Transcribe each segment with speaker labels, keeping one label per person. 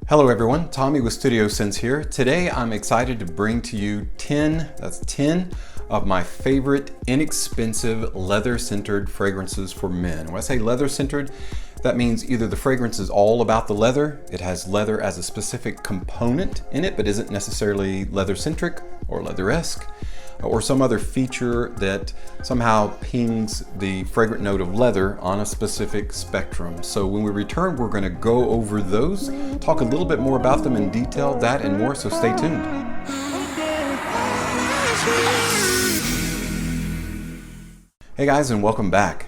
Speaker 1: Hello everyone, Tommy with Studio Sense here. Today I'm excited to bring to you 10 of my favorite inexpensive leather-centered fragrances for men. When I say leather-centered, that means either the fragrance is all about the leather, it has leather as a specific component in it, but isn't necessarily leather-centric or leatheresque, or some other feature that somehow pings the fragrant note of leather on a specific spectrum. So when we return, we're going to go over those, talk a little bit more about them in detail, that and more, so stay tuned. Hey guys, and welcome back.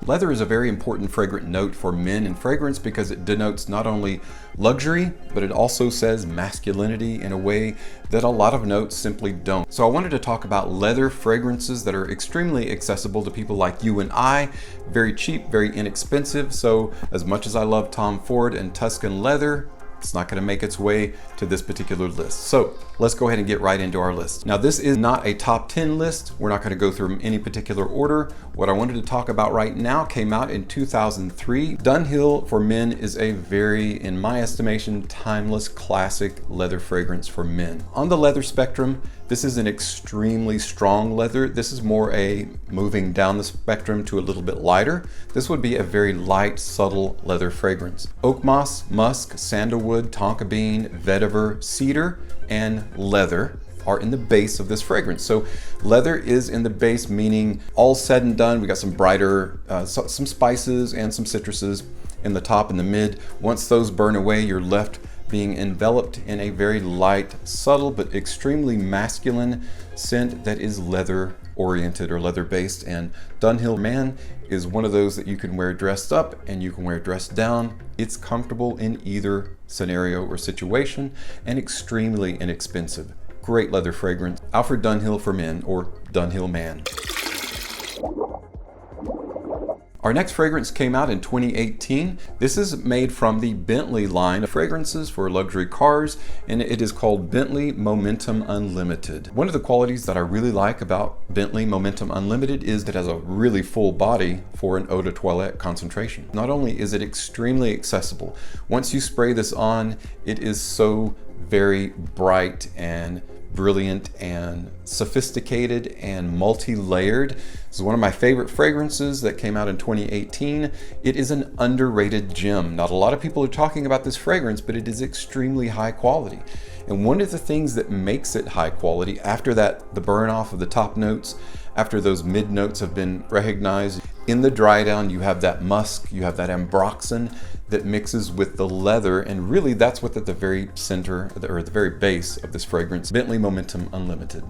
Speaker 1: Leather is a very important fragrant note for men in fragrance because it denotes not only luxury, but it also says masculinity in a way that a lot of notes simply don't. So I wanted to talk about leather fragrances that are extremely accessible to people like you and I, very cheap, very inexpensive. So as much as I love Tom Ford and Tuscan leather, it's not going to make its way to this particular list. So let's go ahead and get right into our list. Now this is not a top 10 list. We're not going to go through any particular order. What I wanted to talk about right now came out in 2003. Dunhill for men is a very, in my estimation, timeless classic leather fragrance for men. On the leather spectrum, this is an extremely strong leather. This is more a moving down the spectrum to a little bit lighter. This would be a very light, subtle leather fragrance. Oak moss, musk, sandalwood, tonka bean, vetiver, cedar, and leather are in the base of this fragrance. So leather is in the base, meaning all said and done, we got some brighter, some spices and some citruses in the top and the mid. Once those burn away, you're left being enveloped in a very light, subtle, but extremely masculine scent that is leather oriented or leather based. And Dunhill Man is one of those that you can wear dressed up and you can wear dressed down. It's comfortable in either scenario or situation and extremely inexpensive. Great leather fragrance. Alfred Dunhill for men, or Dunhill Man. Our next fragrance came out in 2018. This is made from the Bentley line of fragrances for luxury cars, and it is called Bentley Momentum Unlimited. One of the qualities that I really like about Bentley Momentum Unlimited is it has a really full body for an eau de toilette concentration. Not only is it extremely accessible, once you spray this on, it is so very bright and brilliant and sophisticated and multi-layered. This is one of my favorite fragrances that came out in 2018. It is an underrated gem. Not a lot of people are talking about this fragrance, but it is extremely high quality. And one of the things that makes it high quality, after that, the burn off of the top notes, after those mid notes have been recognized, in the dry down, you have that musk, you have that ambroxan that mixes with the leather, and really that's what's at the very center, or the very base of this fragrance, Bentley Momentum Unlimited.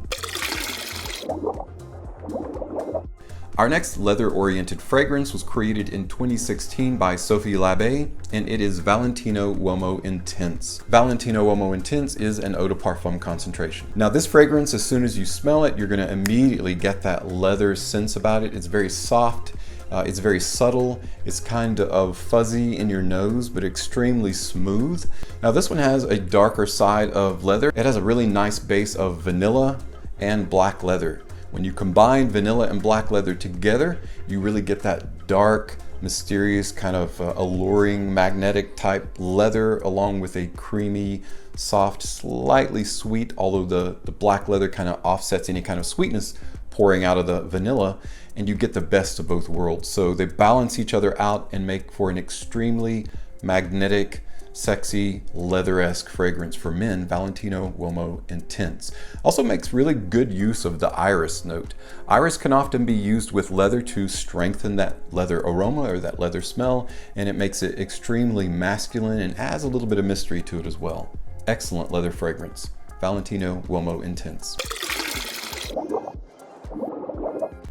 Speaker 1: Our next leather-oriented fragrance was created in 2016 by Sophie Labbe, and it is Valentino Uomo Intense. Valentino Uomo Intense is an eau de parfum concentration. Now this fragrance, as soon as you smell it, you're going to immediately get that leather sense about it. It's very soft. It's very subtle, it's kind of fuzzy in your nose, but extremely smooth. Now this one has a darker side of leather. It has a really nice base of vanilla and black leather. When you combine vanilla and black leather together, you really get that dark, mysterious, kind of alluring, magnetic type leather, along with a creamy, soft, slightly sweet, although the black leather kind of offsets any kind of sweetness pouring out of the vanilla, and you get the best of both worlds. So they balance each other out and make for an extremely magnetic, sexy, leather-esque fragrance for men, Valentino Uomo Intense. Also makes really good use of the iris note. Iris can often be used with leather to strengthen that leather aroma or that leather smell, and it makes it extremely masculine and has a little bit of mystery to it as well. Excellent leather fragrance, Valentino Uomo Intense.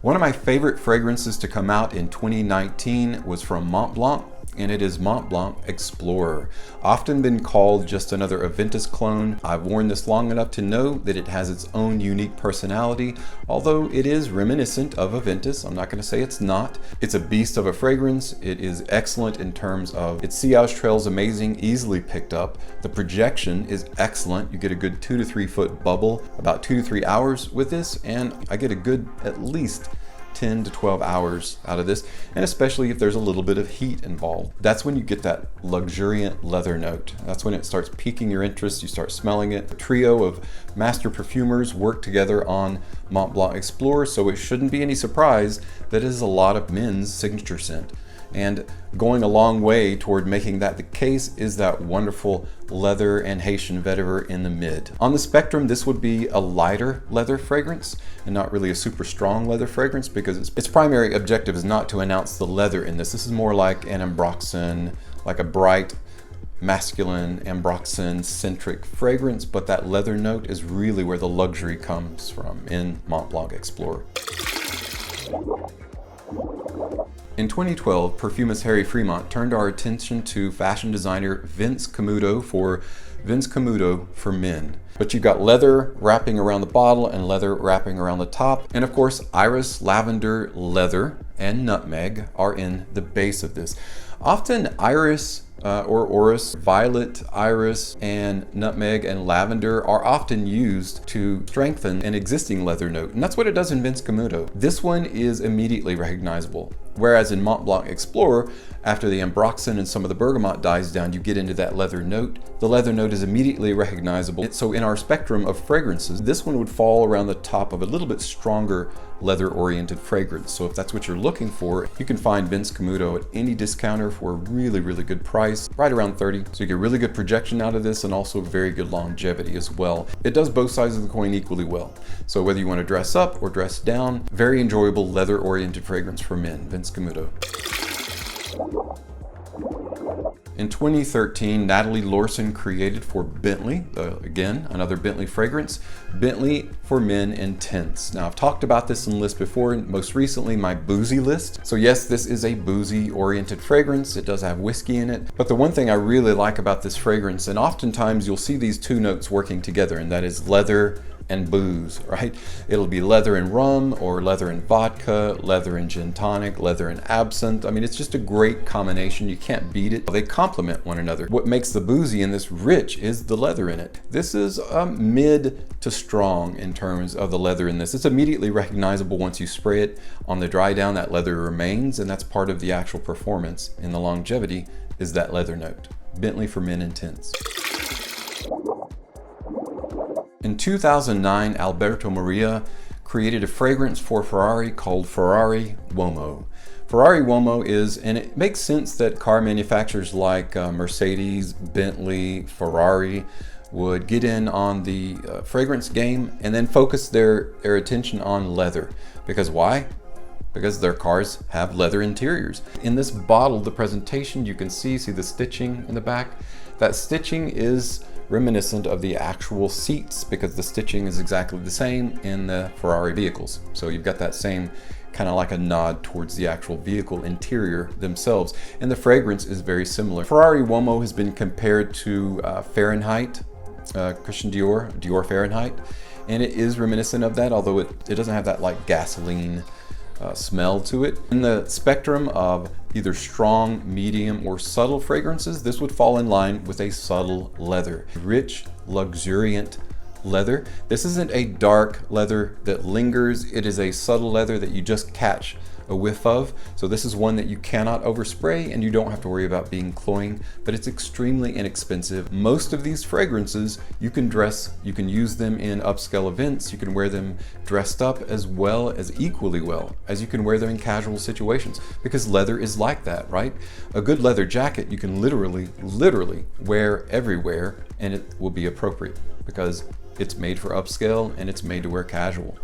Speaker 1: One of my favorite fragrances to come out in 2019 was from Montblanc, and it is Montblanc Explorer. Often been called just another Aventus clone. I've worn this long enough to know that it has its own unique personality, although it is reminiscent of Aventus. I'm not going to say it's not. It's a beast of a fragrance. It is excellent in terms of its sillage trail is amazing, easily picked up. The projection is excellent. You get a good 2 to 3 foot bubble, about 2 to 3 hours with this, and I get a good at least 10 to 12 hours out of this, and especially if there's a little bit of heat involved. That's when you get that luxuriant leather note. That's when it starts piquing your interest, you start smelling it. A trio of master perfumers work together on Mont Blanc Explorer, so it shouldn't be any surprise that it is a lot of men's signature scent. And going a long way toward making that the case is that wonderful leather and Haitian vetiver in the mid. On the spectrum, this would be a lighter leather fragrance and not really a super strong leather fragrance, because its primary objective is not to announce the leather in this. This is more like an ambroxan, like a bright, masculine, ambroxan-centric fragrance, but that leather note is really where the luxury comes from in Mont Blanc Explorer. In 2012, perfumist Harry Fremont turned our attention to fashion designer Vince CAMUTO for Vince CAMUTO for Men. But you've got leather wrapping around the bottle and leather wrapping around the top. And of course, iris, lavender, leather, and nutmeg are in the base of this. Often iris or orris, violet, iris, and nutmeg and lavender are often used to strengthen an existing leather note. And that's what it does in Vince CAMUTO. This one is immediately recognizable. Whereas in Mont Blanc Explorer, after the ambroxan and some of the bergamot dies down, you get into that leather note. The leather note is immediately recognizable. So in our spectrum of fragrances, this one would fall around the top of a little bit stronger leather-oriented fragrance. So if that's what you're looking for, you can find Vince CAMUTO at any discounter for a really, really good price, right around 30. So you get really good projection out of this and also very good longevity as well. It does both sides of the coin equally well. So whether you want to dress up or dress down, very enjoyable leather-oriented fragrance for men, Vince CAMUTO. In 2013, Natalie Lorson created for Bentley, again, another Bentley fragrance, Bentley for Men Intense. Now, I've talked about this in lists before, most recently my boozy list. So yes, this is a boozy-oriented fragrance. It does have whiskey in it. But the one thing I really like about this fragrance, and oftentimes you'll see these two notes working together, and that is leather and booze, right? It'll be leather and rum, or leather and vodka, leather and gin tonic, leather and absinthe. I mean, it's just a great combination. You can't beat it. They complement one another. What makes the boozy in this rich is the leather in it. This is mid to strong in terms of the leather in this. It's immediately recognizable once you spray it. On the dry down, that leather remains, and that's part of the actual performance in the longevity is that leather note. Bentley for Men Intense. In 2009, Alberto Moria created a fragrance for Ferrari called Ferrari UOMO. Ferrari UOMO is, and it makes sense that car manufacturers like Mercedes, Bentley, Ferrari would get in on the fragrance game and then focus their attention on leather. Because why? Because their cars have leather interiors. In this bottle, the presentation, you can see the stitching in the back. That stitching is reminiscent of the actual seats because the stitching is exactly the same in the Ferrari vehicles. So you've got that same kind of like a nod towards the actual vehicle interior themselves. And the fragrance is very similar. Ferrari UOMO has been compared to Fahrenheit, Christian Dior Fahrenheit. And it is reminiscent of that, although it doesn't have that like gasoline smell to it. In the spectrum of either strong, medium, or subtle fragrances, this would fall in line with a subtle leather. Rich, luxuriant leather. This isn't a dark leather that lingers. It is a subtle leather that you just catch a whiff of. So this is one that you cannot overspray and you don't have to worry about being cloying, but it's extremely inexpensive. Most of these fragrances you can use them in upscale events, you can wear them dressed up as well as equally well as you can wear them in casual situations, because leather is like that, right? A good leather jacket you can literally wear everywhere and it will be appropriate because it's made for upscale and it's made to wear casual.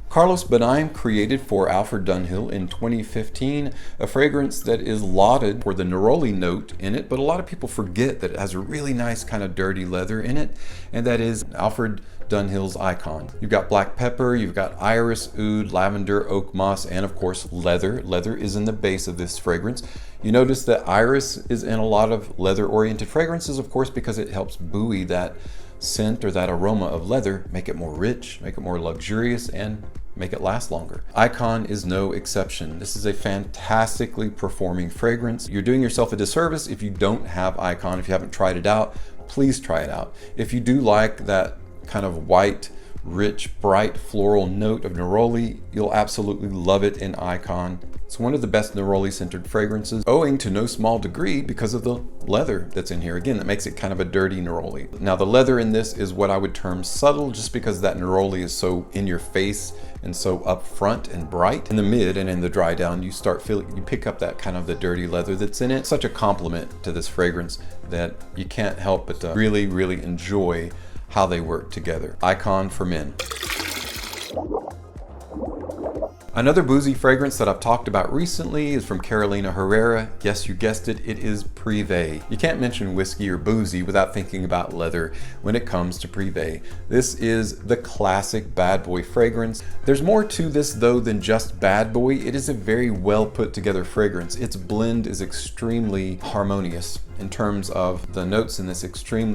Speaker 1: Carlos Benaim created for Alfred Dunhill in 2015 a fragrance that is lauded for the neroli note in it, but a lot of people forget that it has a really nice kind of dirty leather in it, and that is Alfred Dunhill's Icon. You've got black pepper, you've got iris, oud, lavender, oak moss, and of course leather. Leather is in the base of this fragrance. You notice that iris is in a lot of leather-oriented fragrances, of course, because it helps buoy that scent or that aroma of leather, make it more rich, make it more luxurious, and make it last longer. Icon is no exception. This is a fantastically performing fragrance. You're doing yourself a disservice if you don't have Icon. If you haven't tried it out, please try it out. If you do like that kind of white rich, bright floral note of neroli. You'll absolutely love it in Icon. It's one of the best neroli-centered fragrances, owing to no small degree because of the leather that's in here. Again, that makes it kind of a dirty neroli. Now, the leather in this is what I would term subtle, just because that neroli is so in your face and so up front and bright. In the mid and in the dry down, you start feeling, you pick up that kind of the dirty leather that's in it. Such a compliment to this fragrance that you can't help but really, really enjoy how they work together. Icon for men. Another boozy fragrance that I've talked about recently is from Carolina Herrera. Yes, you guessed it, it is Privé. You can't mention whiskey or boozy without thinking about leather when it comes to Privé. This is the classic bad boy fragrance. There's more to this though than just bad boy. It is a very well put together fragrance. Its blend is extremely harmonious in terms of the notes in this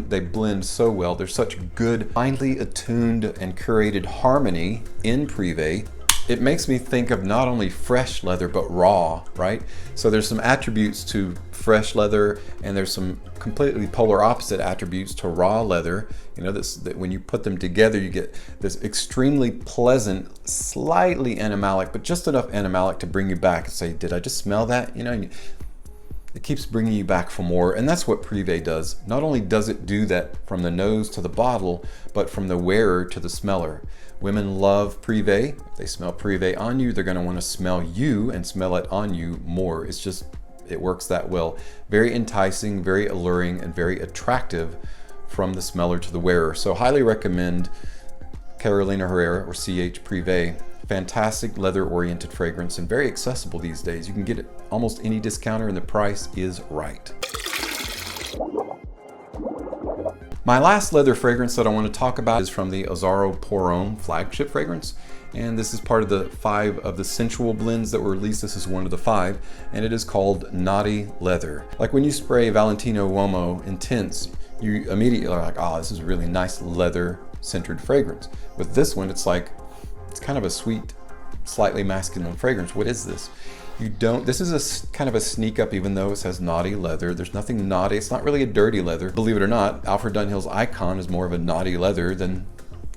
Speaker 1: they blend so well. There's such good, finely attuned and curated harmony in Privé. It makes me think of not only fresh leather, but raw, right? So there's some attributes to fresh leather, and there's some completely polar opposite attributes to raw leather. You know, that when you put them together, you get this extremely pleasant, slightly animalic, but just enough animalic to bring you back and say, did I just smell that? You know, it keeps bringing you back for more, and that's what Privé does. Not only does it do that from the nose to the bottle, but from the wearer to the smeller. Women love Privé. If they smell Privé on you, they're gonna wanna smell you and smell it on you more. It's just, it works that well. Very enticing, very alluring, and very attractive from the smeller to the wearer. So highly recommend Carolina Herrera or CH Privé. Fantastic leather-oriented fragrance and very accessible these days. You can get it almost any discounter and the price is right. My last leather fragrance that I want to talk about is from the Azzaro Pour Homme flagship fragrance. And this is part of the 5 of the sensual blends that were released. This is one of the 5, and it is called Naughty Leather. Like when you spray Valentino Uomo Intense, you immediately are like, oh, this is a really nice leather-centered fragrance. With this one, it's like, it's kind of a sweet, slightly masculine fragrance. What is this? This is a kind of a sneak up, even though it says naughty leather. There's nothing naughty. It's not really a dirty leather. Believe it or not, Alfred Dunhill's Icon is more of a naughty leather than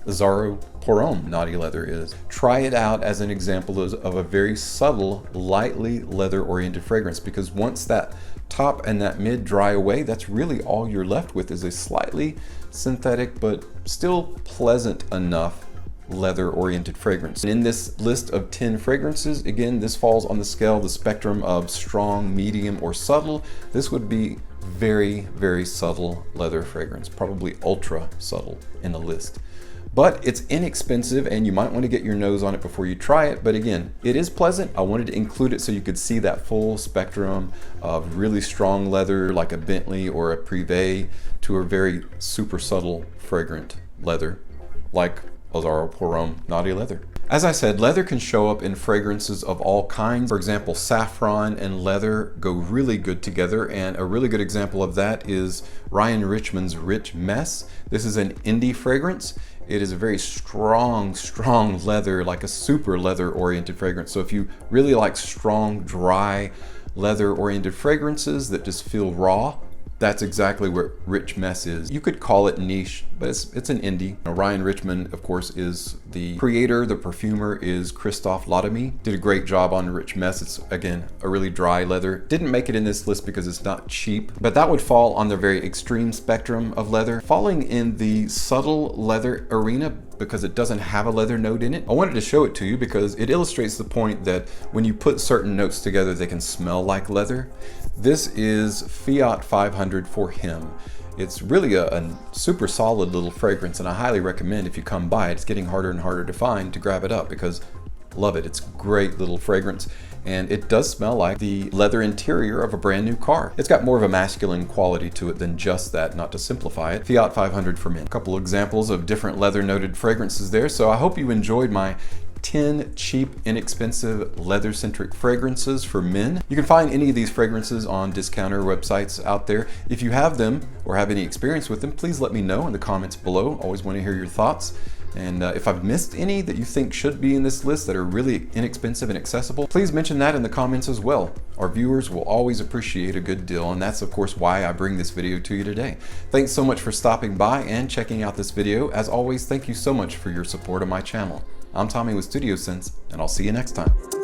Speaker 1: Azzaro Pour Homme naughty leather is. Try it out as an example of a very subtle, lightly leather-oriented fragrance, because once that top and that mid dry away, that's really all you're left with is a slightly synthetic, but still pleasant enough leather-oriented fragrance. And in this list of 10 fragrances, again, this falls on the scale, the spectrum of strong, medium, or subtle. This would be very, very subtle leather fragrance, probably ultra subtle in the list. But it's inexpensive and you might want to get your nose on it before you try it. But again, it is pleasant. I wanted to include it so you could see that full spectrum of really strong leather like a Bentley or a Privé to a very super subtle fragrant leather like Azzaro Pour Homme Naughty Leather. As I said, leather can show up in fragrances of all kinds. For example, saffron and leather go really good together, and a really good example of that is Ryan Richman's Rich Mess. This is an indie fragrance. It is a very strong leather, like a super leather-oriented fragrance. So if you really like strong, dry, leather-oriented fragrances that just feel raw, that's exactly what Rich Mess is. You could call it niche, but it's an indie. Now, Ryan Richman, of course, is the creator. The perfumer is Christophe Laudemy. Did a great job on Rich Mess. It's, again, a really dry leather. Didn't make it in this list because it's not cheap, but that would fall on the very extreme spectrum of leather. Falling in the subtle leather arena because it doesn't have a leather note in it. I wanted to show it to you because it illustrates the point that when you put certain notes together, they can smell like leather. This is Fiat 500 for him. It's really a super solid little fragrance, and I highly recommend if you come by it. It's getting harder and harder to find, to grab it up, because love it. It's a great little fragrance, and it does smell like the leather interior of a brand new car. It's got more of a masculine quality to it than just that, not to simplify it. Fiat 500 for men. A couple examples of different leather noted fragrances there, so I hope you enjoyed my 10 cheap, inexpensive, leather-centric fragrances for men. You can find any of these fragrances on discounter websites out there. If you have them or have any experience with them, please let me know in the comments below. Always want to hear your thoughts. And if I've missed any that you think should be in this list that are really inexpensive and accessible, please mention that in the comments as well. Our viewers will always appreciate a good deal, and that's of course why I bring this video to you today. Thanks so much for stopping by and checking out this video. As always, thank you so much for your support of my channel. I'm Tommy with Studio Sense, and I'll see you next time.